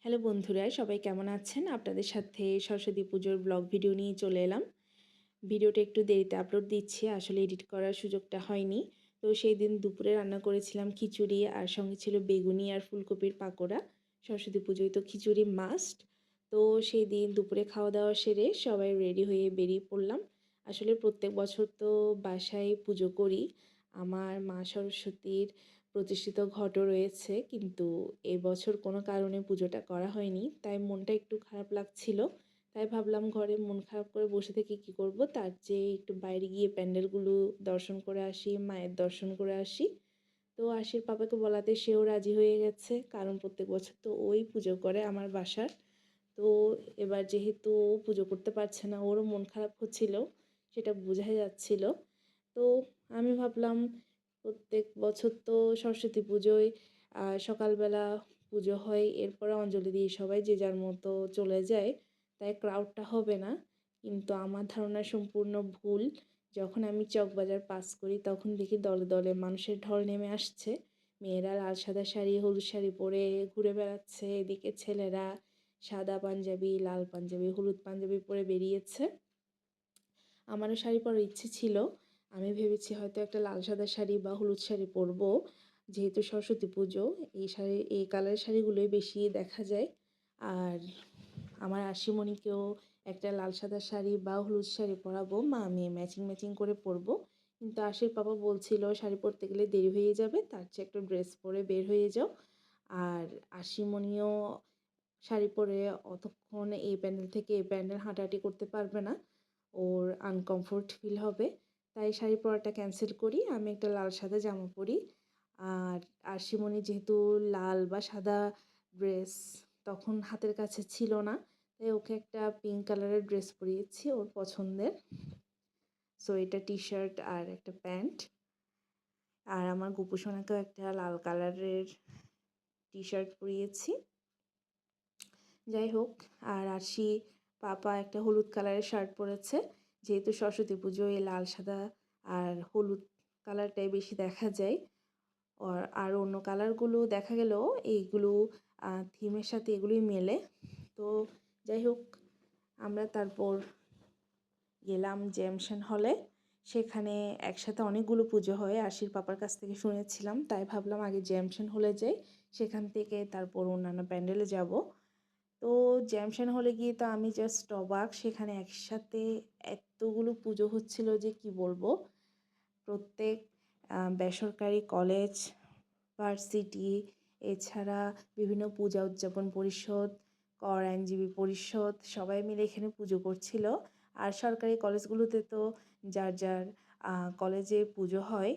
Hello বন্ধুরা, সবাই কেমন আছেন? আপনাদের সাথে সরস্বতী পুজোর ব্লগ ভিডিও নিয়ে চলে এলাম। ভিডিওটা একটু দেরিতে আপলোড দিচ্ছি, আসলে এডিট করার সুযোগটা হয়নি। তো সেই দিন দুপুরে রান্না করেছিলাম খিচুড়ি, আর সঙ্গে ছিল বেগুনি আর ফুলকপির পাকোড়া। সরস্বতী পুজোয় তো খিচুড়ি মাস্ট। তো সেই দিন দুপুরে খাওয়া দাওয়া সেরে সবাই রেডি হয়ে বেরিয়ে পড়লাম। আসলে প্রত্যেক বছর তো বাসায় পুজো করি। আমার মা সরস্বতীর প্রতিষ্ঠিত ঘটও রয়েছে, কিন্তু এবছর কোনো কারণে পুজোটা করা হয়নি, তাই মনটা একটু খারাপ লাগছিল। তাই ভাবলাম ঘরে মন খারাপ করে বসে থেকে কী করব, তার চেয়ে একটু বাইরে গিয়ে প্যান্ডেলগুলো দর্শন করে আসি, মায়ের দর্শন করে আসি। তো আশির পাপাকে বলাতে সেও রাজি হয়ে গেছে, কারণ প্রত্যেক বছর তো ওই পুজো করে আমার বাসার। তো এবার যেহেতু ও পুজো করতে পারছে না, ওরও মন খারাপ হচ্ছিল, সেটা বোঝাই যাচ্ছিল। তো আমি ভাবলাম প্রত্যেক বছর তো সরস্বতী পুজোয় সকালবেলা পুজো হয়, এরপরে অঞ্জলি দিয়ে সবাই যে যার মতো চলে যায়, তাই ক্রাউডটা হবে না। কিন্তু আমার ধারণা সম্পূর্ণ ভুল। যখন আমি চকবাজার পাস করি তখন দেখি দলে দলে মানুষের ঢল নেমে আসছে। মেয়েরা লাল সাদা শাড়ি হলুদ শাড়ি পরে ঘুরে বেড়াচ্ছে, এদিকে ছেলেরা সাদা পাঞ্জাবি লাল পাঞ্জাবি হলুদ পাঞ্জাবি পরে বেরিয়েছে। আমারও শাড়ি পরার ইচ্ছে ছিল। আমি ভেবেছি হয়তো একটা লাল সাদা শাড়ি বা হলুদ শাড়ি পরবো, যেহেতু সরস্বতী পুজো। এই কালারের শাড়িগুলোই বেশি দেখা যায়। আর আমার আশিমণিকেও একটা লাল সাদা শাড়ি বা হলুদ শাড়ি পরাবো, মা মেয়ে ম্যাচিং ম্যাচিং করে পরবো। কিন্তু আশির পাপা বলছিল শাড়ি পরতে গেলে দেরি হয়ে যাবে, তার চেয়ে একটা ড্রেস পরে বের হয়ে যাও। আর আশিমণিও শাড়ি পরে অতক্ষণ এই প্যান্ডেল থেকে এই প্যান্ডেল হাঁটাহাঁটি করতে পারবে না, ওর আনকমফোর্ট ফিল হবে। তাই শাড়ি পরাটা ক্যান্সেল করি, আমি একটা লাল সাদা জামা পরি। আর আরশিমণি যেহেতু লাল বা সাদা ড্রেস তখন হাতের কাছে ছিল না, তাই ওকে একটা পিঙ্ক কালারের ড্রেস পরিয়েছি ওর পছন্দের। সো এটা টি শার্ট আর একটা প্যান্ট। আর আমার গোপু সোনাকেও একটা লাল কালারের টি শার্ট পরিয়েছি। যাই হোক, আর আরশি পাপা একটা হলুদ কালারের শার্ট পরেছে, যেহেতু সরস্বতী পুজোয় লাল সাদা আর হলুদ কালারটাই বেশি দেখা যায়। আর অন্য কালারগুলো দেখা গেলেও এইগুলো থিমের সাথে এগুলোই মেলে। তো যাই হোক, আমরা তারপর গেলাম জ্যামশন হলে। সেখানে একসাথে অনেকগুলো পুজো হয়, আশির পাপার কাছ থেকে শুনেছিলাম, তাই ভাবলাম আগে জ্যামশন হলে যাই, সেখান থেকে তারপর অন্যান্য প্যান্ডেলে যাব। তো জ্যামশন হলে গিয়ে তো আমি জাস্ট অবাক, সেখানে একসাথে এতগুলো পুজো হচ্ছিল যে কি বলবো। প্রত্যেক বেসরকারি কলেজ, ভার্সিটি, এছাড়া বিভিন্ন পূজা উদযাপন পরিষদ, কর আইনজীবী পরিষদ সবাই মিলে এখানে পুজো করছিল। আর সরকারি কলেজগুলোতে তো যার যার কলেজে পুজো হয়,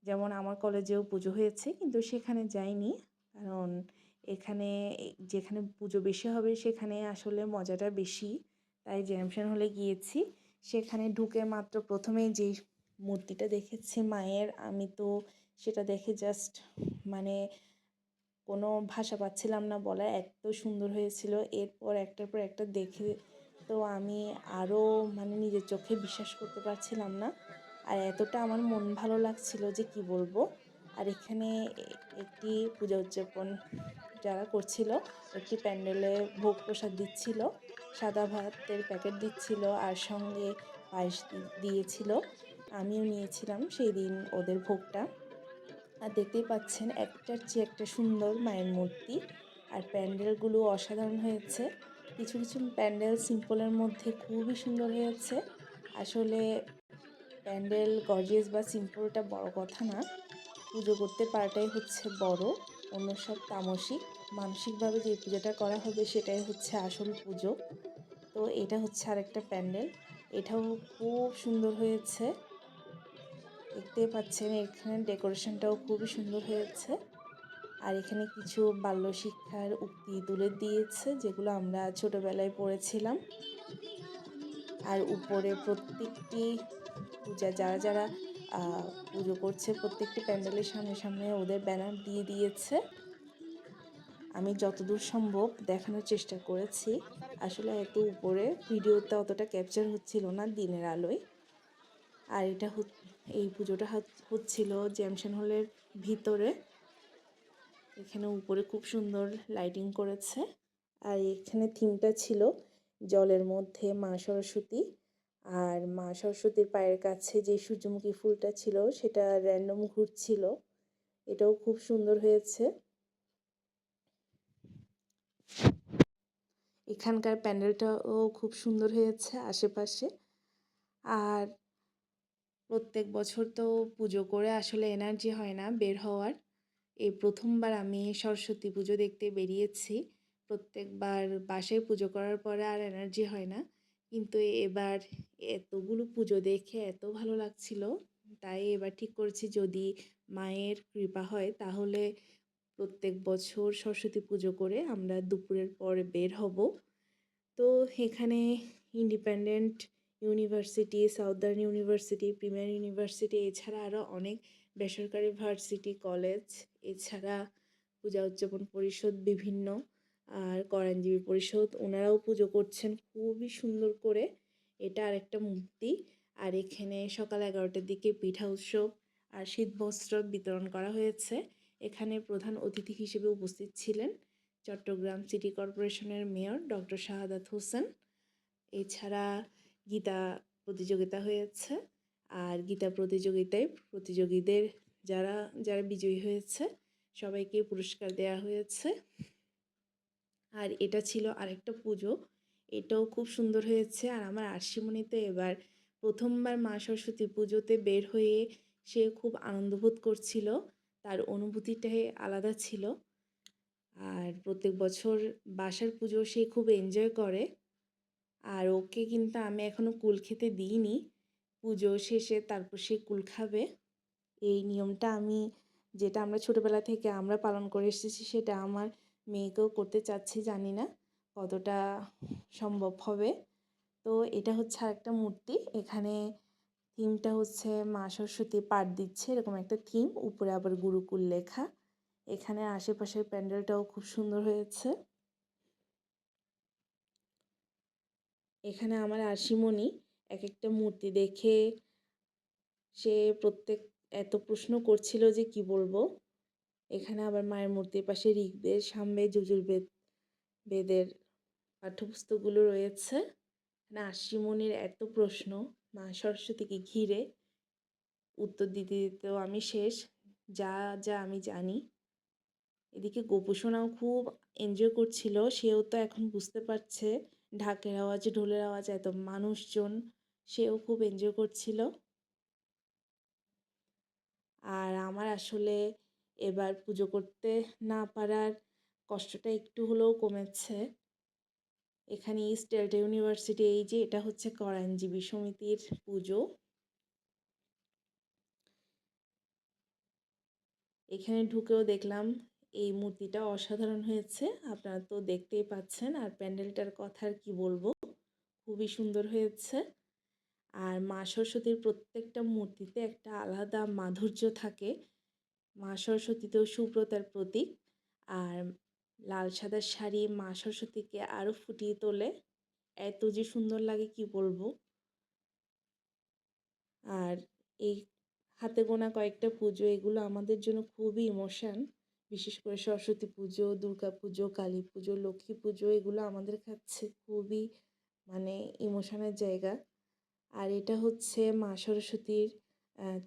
যেমন আমার কলেজেও পুজো হয়েছে, কিন্তু সেখানে যাইনি, কারণ এখানে যেখানে পুজো বেশি হবে সেখানে আসলে মজাটা বেশি। তাই জ্যামশন হলে গিয়েছি। সেখানে ঢুকে মাত্র প্রথমেই যেই মূর্তিটা দেখেছি মায়ের, আমি তো সেটা দেখে জাস্ট মানে কোনো ভাষা পাচ্ছিলাম না বলার, এত সুন্দর হয়েছিল। এরপর একটার পর একটা দেখে তো আমি আরও মানে নিজের চোখে বিশ্বাস করতে পারছিলাম না। আর এতটা আমার মন ভালো লাগছিল যে কি বলবো। আর এখানে একটি পূজা উদযাপন যারা করছিল, একটি প্যান্ডেলে ভোগ প্রসাদ দিচ্ছিল, সাদা ভাতের প্যাকেট দিচ্ছিল আর সঙ্গে পায়েস দিয়েছিল। আমিও নিয়েছিলাম সেই দিন ওদের ভোগটা। আর দেখতেই পাচ্ছেন একটার চেয়ে একটা সুন্দর মায়ের মূর্তি। আর প্যান্ডেলগুলো অসাধারণ হয়েছে। কিছু কিছু প্যান্ডেল সিম্পলের মধ্যে খুবই সুন্দর হয়েছে। আসলে প্যান্ডেল গর্জিয়াস বা সিম্পলটা বড় কথা না, পুজো করতে পারাটাই হচ্ছে বড়। অন্য সব তামসিক, মানসিকভাবে যে পুজোটা করা হবে সেটাই হচ্ছে আসল পুজো। তো এটা হচ্ছে আরেকটা প্যান্ডেল, এটাও খুব সুন্দর হয়েছে। দেখতেই পাচ্ছেন এখানে ডেকোরেশনটাও খুবই সুন্দর হয়েছে। আর এখানে কিছু বাল্য শিক্ষার উক্তি তুলে দিয়েছে, যেগুলো আমরা ছোটবেলায় পড়েছিলাম। আর উপরে প্রত্যেকটি পূজা যারা যারা পুজো করছে প্রত্যেকটি প্যান্ডেলের সামনে সামনে ওদের ব্যানার দিয়ে দিয়েছে। আমি যতদূর সম্ভব দেখানোর চেষ্টা করেছি। আসলে এত উপরে ভিডিওতে অতটা ক্যাপচার হচ্ছিল না দিনের আলোয়। আর এটা এই পুজোটা হচ্ছিল জ্যামশন হলের ভিতরে। এখানে উপরে খুব সুন্দর লাইটিং করেছে। আর এখানে থিমটা ছিল জলের মধ্যে মা সরস্বতী, আর মা সরস্বতীর পায়ের কাছে যে সূর্যমুখী ফুলটা ছিল সেটা র্যান্ডম ঘুরছিল। এটাও খুব সুন্দর হয়েছে। এখানকার প্যান্ডেলটাও খুব সুন্দর হয়েছে আশেপাশে। আর প্রত্যেক বছর তো পুজো করে আসলে এনার্জি হয় না বের হওয়ার। এই প্রথমবার আমি সরস্বতী পুজো দেখতে বেরিয়েছি। প্রত্যেকবার বাসায় পুজো করার পরে আর এনার্জি হয় না, কিন্তু এবার এতগুলো পুজো দেখে এত ভালো লাগছিল, তাই এবার ঠিক করেছি যদি মায়ের কৃপা হয় তাহলে প্রত্যেক বছর সরস্বতী পুজো করে আমরা দুপুরের পরে বের হব। তো এখানে independent university, southern university, premier university, এছাড়া আরও অনেক বেসরকারি ভার্সিটি, কলেজ, এছাড়া পূজা উদযাপন পরিষদ বিভিন্ন, আর করণজীবী পরিষদ, ওনারাও পুজো করছেন খুবই সুন্দর করে। এটা আরেকটা মূর্তি। আর এখানে সকাল 11টার দিকে পিঠা উৎসব আর শীতবস্ত্র বিতরণ করা হয়েছে। এখানে প্রধান অতিথি হিসেবে উপস্থিত ছিলেন চট্টগ্রাম সিটি কর্পোরেশনের মেয়র ডক্টর শাহাদাত হোসেন। এছাড়া গীতা প্রতিযোগিতা হয়েছে, আর গীতা প্রতিযোগিতায় প্রতিযোগীদের যারা যারা বিজয়ী হয়েছে সবাইকে পুরস্কার দেওয়া হয়েছে। আর এটা ছিল আরেকটা পুজো, এটাও খুব সুন্দর হয়েছে। আর আমার আরশিমণিতে এবার প্রথমবার মা সরস্বতী পুজোতে বের হয়ে সে খুব আনন্দবোধ করছিল, তার অনুভূতিটাই আলাদা ছিল। আর প্রত্যেক বছর বাসার পুজো সে খুব এনজয় করে। আর ওকে কিন্তু আমি এখনও কুল খেতে দিইনি, পুজো শেষে তারপর সে কুল খাবে। এই নিয়মটা যেটা আমরা ছোটোবেলা থেকে আমরা পালন করে এসেছি সেটা আমার মেয়েকেও করতে চাচ্ছি, জানি না কতটা সম্ভব হবে। তো এটা হচ্ছে আরেকটা মূর্তি। এখানে থিমটা হচ্ছে মা সরস্বতী পাঠ দিচ্ছে এরকম একটা থিম, উপরে আবার গুরুকুল লেখা। এখানে আশেপাশের প্যান্ডেলটাও খুব সুন্দর হয়েছে। এখানে আমার আরশিমণি এক একটা মূর্তি দেখে সে এত প্রশ্ন করছিল যে কি বলবো। এখানে আবার মায়ের মূর্তির পাশে ঋগ্বেদ, সামবেদ, যজুর্বেদ বেদের পাঠ্যপুস্তকগুলো রয়েছে। এখানে আরশিমণির এত প্রশ্ন মা সরস্বতীকে ঘিরে, উত্তর দিতে দিতেও আমি শেষ, যা যা আমি জানি। এদিকে গোপুসোনাও খুব এনজয় করছিল, সেও তো এখন বুঝতে পারছে ঢাকের আওয়াজ, ঢোলের আওয়াজ, এত মানুষজন, সেও খুব এনজয় করছিল। আর আমার আসলে এবার পুজো করতে না পারার কষ্টটা একটু হলেও কমেছে। এখানে ইস্ট ডেল্টা ইউনিভার্সিটি, এই যে এটা হচ্ছে করণজীবী সমিতির পুজো। এখানে ঢুকেও দেখলাম এই মূর্তিটা অসাধারণ হয়েছে, আপনারা তো দেখতেই পাচ্ছেন। আর প্যান্ডেলটার কথা আর কি বলবো, খুবই সুন্দর হয়েছে। আর মা সরস্বতীর প্রত্যেকটা মূর্তিতে একটা আলাদা মাধুর্য থাকে। মা সরস্বতী তো সুব্রতার প্রতীক, আর লাল সাদা শাড়ি মা সরস্বতীকে আরও ফুটিয়ে তোলে, এত যে সুন্দর লাগে কি বলবো। আর এই হাতে গোনা কয়েকটা পুজো, এগুলো আমাদের জন্য খুবই ইমোশন। বিশেষ করে সরস্বতী পুজো, দুর্গা পুজো, কালী পুজো, লক্ষ্মী পুজো, এগুলো আমাদের কাছে খুবই ইমোশনের জায়গা। আর এটা হচ্ছে মা সরস্বতীর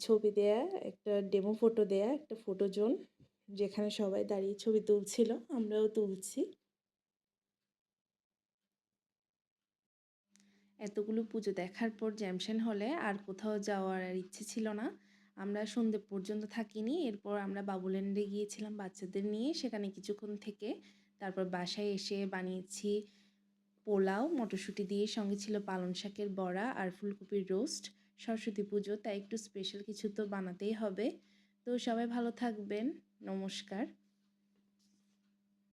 ছবি দেয়া একটা ডেমো ফটো দেয়া একটা ফটো জোন, যেখানে সবাই দাঁড়িয়ে ছবি তুলছিল, আমরাও তুলছি। এতগুলো পুজো দেখার পর জ্যামশন হলে আর কোথাও যাওয়ার আর ইচ্ছে ছিল না। আমরা সন্ধে পর্যন্ত থাকিনি, এরপর আমরা বাবুল্যান্ডে গিয়েছিলাম বাচ্চাদের নিয়ে, সেখানে কিছুক্ষণ থেকে তারপর বাসায় এসে বানিয়েছি পোলাও মটরশুঁটি দিয়ে, সঙ্গে ছিল পালং শাকের বড়া আর ফুলকপির রোস্ট। সরস্বতী পুজো তাই একটু স্পেশাল কিছু তো বানাতেই হবে। তো সবাই ভালো থাকবেন, নমস্কার।